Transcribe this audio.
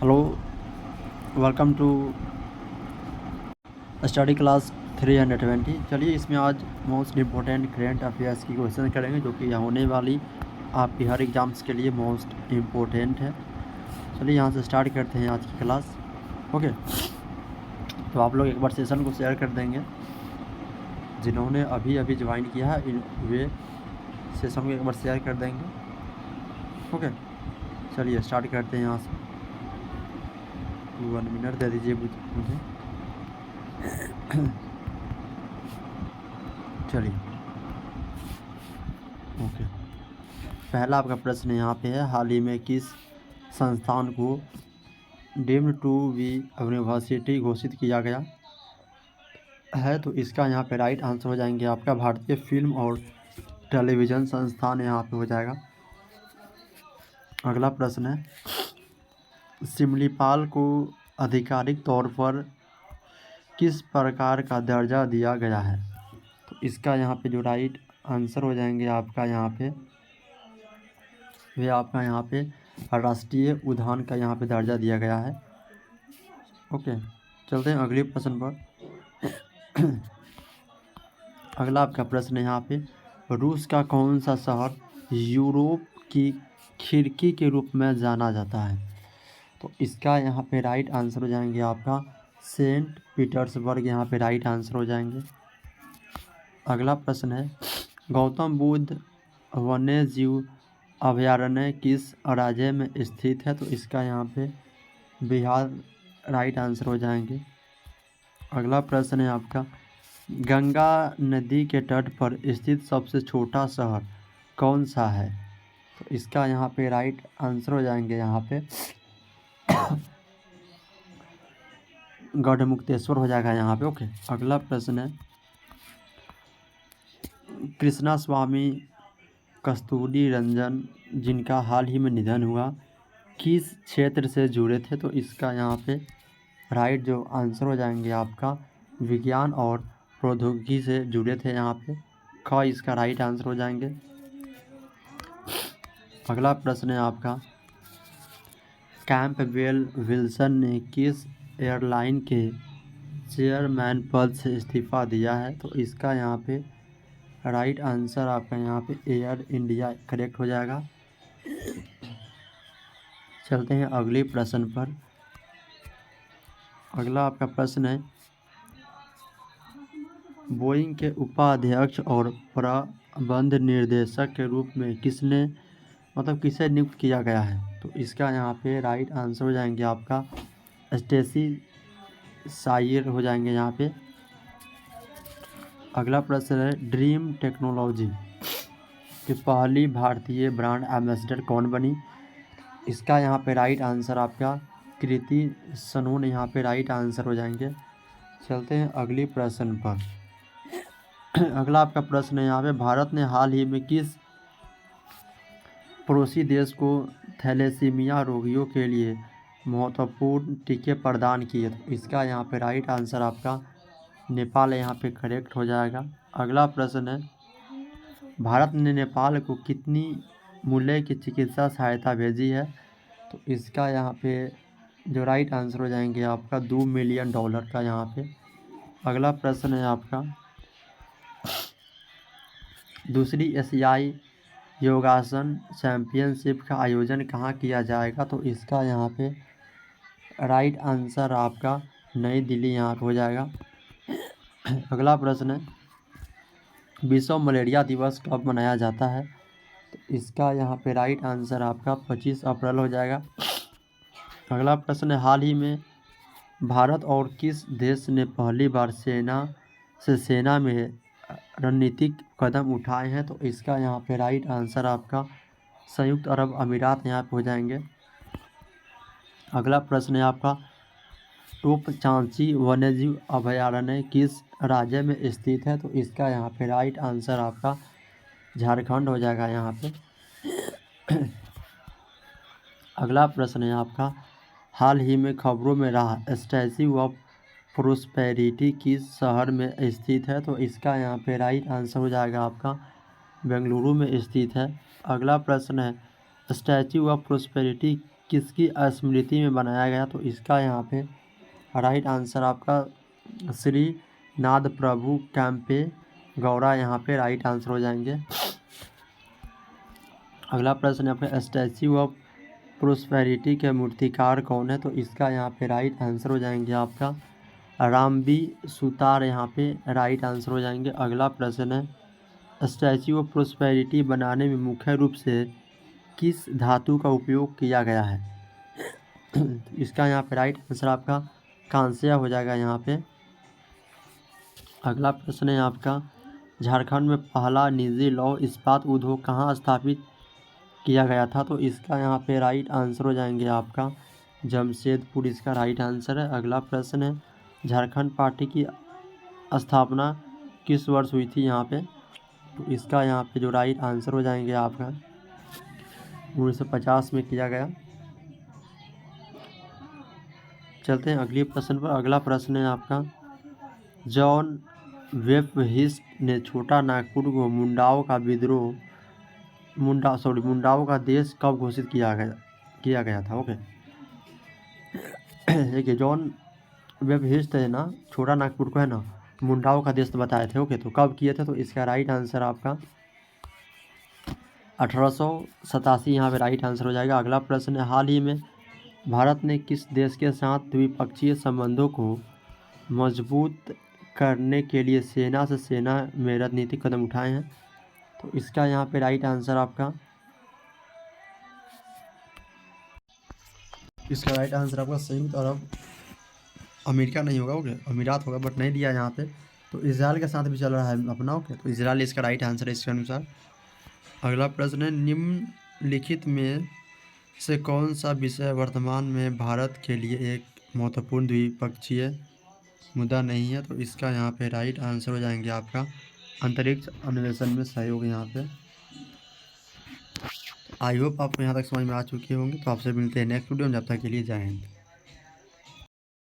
Hello, welcome to study class 320। चलिए इसमें आज मोस्ट इम्पोर्टेंट करेंट अफेयर्स की क्वेश्चन करेंगे जो कि होने वाली आपकी हर एग्ज़ाम्स के लिए मोस्ट इम्पोर्टेंट है। चलिए यहाँ से स्टार्ट करते हैं आज की क्लास। ओके, तो आप लोग एक बार सेशन को शेयर कर देंगे। जिन्होंने अभी अभी ज्वाइन किया है वे सेशन को एक बार शेयर कर देंगे। ओके, चलिए स्टार्ट करते हैं यहाँ से। 1 मिनट दे दीजिए मुझे। चलिए ओके, पहला आपका प्रश्न यहाँ पे है, हाल ही में किस संस्थान को डीम्ड टू बी यूनिवर्सिटी घोषित किया गया है? तो इसका यहाँ पे राइट आंसर हो जाएंगे आपका भारतीय फिल्म और टेलीविज़न संस्थान यहाँ पे हो जाएगा। अगला प्रश्न है, सिमलीपाल को आधिकारिक तौर पर किस प्रकार का दर्जा दिया गया है? तो इसका यहाँ पे जो राइट आंसर हो जाएंगे आपका यहाँ पे वे आपका यहाँ पे राष्ट्रीय उद्यान का यहाँ पे दर्जा दिया गया है। ओके, चलते हैं अगले प्रश्न पर। अगला आपका प्रश्न यहाँ पे, रूस का कौन सा शहर यूरोप की खिड़की के रूप में जाना जाता है? तो इसका यहाँ पे राइट आंसर हो जाएंगे आपका सेंट पीटर्सबर्ग, यहाँ पे राइट आंसर हो जाएंगे। अगला प्रश्न है, गौतम बुद्ध वन्य जीव अभयारण्य किस राज्य में स्थित है? तो इसका यहाँ पे बिहार राइट आंसर हो जाएंगे। अगला प्रश्न है आपका, गंगा नदी के तट पर स्थित सबसे छोटा शहर कौन सा है? तो इसका यहाँ पे राइट आंसर हो जाएंगे यहाँ पे गढ़मुक्तेश्वर हो जाएगा यहाँ पे। ओके, अगला प्रश्न है, कृष्णा स्वामी कस्तूरी रंजन जिनका हाल ही में निधन हुआ किस क्षेत्र से जुड़े थे? तो इसका यहाँ पे राइट जो आंसर हो जाएंगे आपका विज्ञान और प्रौद्योगिकी से जुड़े थे यहाँ पे। ख इसका राइट आंसर हो जाएंगे। अगला प्रश्न है आपका, कैंपबेल विल्सन ने किस एयरलाइन के चेयरमैन पद से इस्तीफा दिया है? तो इसका यहाँ पे राइट आंसर आपका यहाँ पे एयर इंडिया करेक्ट हो जाएगा। चलते हैं अगले प्रश्न पर। अगला आपका प्रश्न है, बोइंग के उपाध्यक्ष और प्रबंध निर्देशक के रूप में किसे नियुक्त किया गया है? तो इसका यहाँ पे राइट आंसर हो जाएंगे आपका स्टेसी सायर हो जाएंगे यहाँ पे। अगला प्रश्न है, ड्रीम टेक्नोलॉजी की पहली भारतीय ब्रांड एम्बेसडर कौन बनी? इसका यहाँ पे राइट आंसर आपका कृति सनून यहाँ पे राइट आंसर हो जाएंगे। चलते हैं अगले प्रश्न पर। अगला आपका प्रश्न है यहाँ पे, भारत ने हाल ही में किस पड़ोसी देश को थैलेसीमिया रोगियों के लिए महत्वपूर्ण टीके प्रदान किए? तो इसका यहाँ पे राइट आंसर आपका नेपाल यहाँ पे करेक्ट हो जाएगा। अगला प्रश्न है, भारत ने नेपाल को कितनी मूल्य की चिकित्सा सहायता भेजी है? तो इसका यहाँ पे जो राइट आंसर हो जाएंगे आपका $2 मिलियन का यहाँ पे। अगला प्रश्न है आपका, दूसरी एशियाई योगासन चैम्पियनशिप का आयोजन कहाँ किया जाएगा? तो इसका यहाँ पे राइट आंसर आपका नई दिल्ली यहाँ पे हो जाएगा। अगला प्रश्न है, विश्व मलेरिया दिवस कब मनाया जाता है? तो इसका यहाँ पे राइट आंसर आपका 25 अप्रैल हो जाएगा। अगला प्रश्न है, हाल ही में भारत और किस देश ने पहली बार सेना में रणनीतिक कदम उठाए हैं? तो इसका यहाँ पे राइट आंसर आपका संयुक्त अरब अमीरात यहाँ पे हो जाएंगे। अगला प्रश्न है आपका, टोपचांची वन्यजीव अभयारण्य किस राज्य में स्थित है? तो इसका यहाँ पे राइट आंसर आपका झारखंड हो जाएगा यहाँ पे। अगला प्रश्न है आपका, हाल ही में खबरों में रहा स्टैच्यू ऑफ प्रोस्पेरिटी किस शहर में स्थित है? तो इसका यहाँ पे राइट आंसर हो जाएगा आपका बेंगलुरु में स्थित है। अगला प्रश्न है, स्टैच्यू ऑफ प्रोस्पेरिटी किसकी स्मृति में बनाया गया? तो इसका यहाँ पे राइट आंसर आपका श्री नाद प्रभु कैंपे गौड़ा यहाँ पे राइट आंसर हो जाएंगे। अगला प्रश्न है आपका स्टैच्यू ऑफ प्रोस्पेरिटी के मूर्तिकार कौन है? तो इसका यहाँ पे राइट आंसर हो जाएंगे आपका रामबी सुतार यहाँ पे राइट आंसर हो जाएंगे। अगला प्रश्न है स्टैच्यू ऑफ प्रोस्पेरिटी बनाने में मुख्य रूप से किस धातु का उपयोग किया गया है? इसका यहाँ पे राइट आंसर आपका कांस्य हो जाएगा यहाँ पे। अगला प्रश्न है आपका झारखंड में पहला निजी लौह इस्पात उद्योग कहाँ स्थापित किया गया था? तो इसका यहाँ पे राइट आंसर हो जाएंगे आपका जमशेदपुर, इसका राइट आंसर है। अगला प्रश्न है झारखंड पार्टी की स्थापना किस वर्ष हुई थी यहाँ पे? तो इसका यहाँ पे जो राइट आंसर हो जाएंगे आपका 1950 में किया गया। चलते हैं अगले प्रश्न पर। अगला प्रश्न है आपका जॉन वेबहिस्ट ने छोटा नागपुर को मुंडाओं का देश कब घोषित किया गया था? ओके, देखिए जॉन वेबहिस्ट है ना, छोटा नागपुर को है ना मुंडाओं का देश बताए थे। ओके, तो कब किए थे? तो इसका राइट आंसर आपका 1887 यहाँ पे राइट आंसर हो जाएगा। अगला प्रश्न है हाल ही में भारत ने किस देश के साथ द्विपक्षीय संबंधों को मजबूत करने के लिए सेना से सेना में रणनीतिक कदम उठाए हैं? तो इसका यहाँ पे राइट आंसर आपका संयुक्त अरब अमेरिका नहीं होगा, ओके अमीरात होगा, बट नहीं दिया यहाँ पे। तो इजराइल के साथ भी चल रहा है अपना, ओके तो इजराइल इसका राइट आंसर है इसके अनुसार। अगला प्रश्न है निम्नलिखित में से कौन सा विषय वर्तमान में भारत के लिए एक महत्वपूर्ण द्विपक्षीय मुद्दा नहीं है? तो इसका यहाँ पे राइट आंसर हो जाएंगे आपका अंतरिक्ष अन्वेषण में सहयोग यहाँ पे। आई होप आपको यहाँ तक समझ में आ चुकी होंगी। तो आपसे मिलते हैं नेक्स्ट वीडियो में, जब तक के लिए जय हिंद।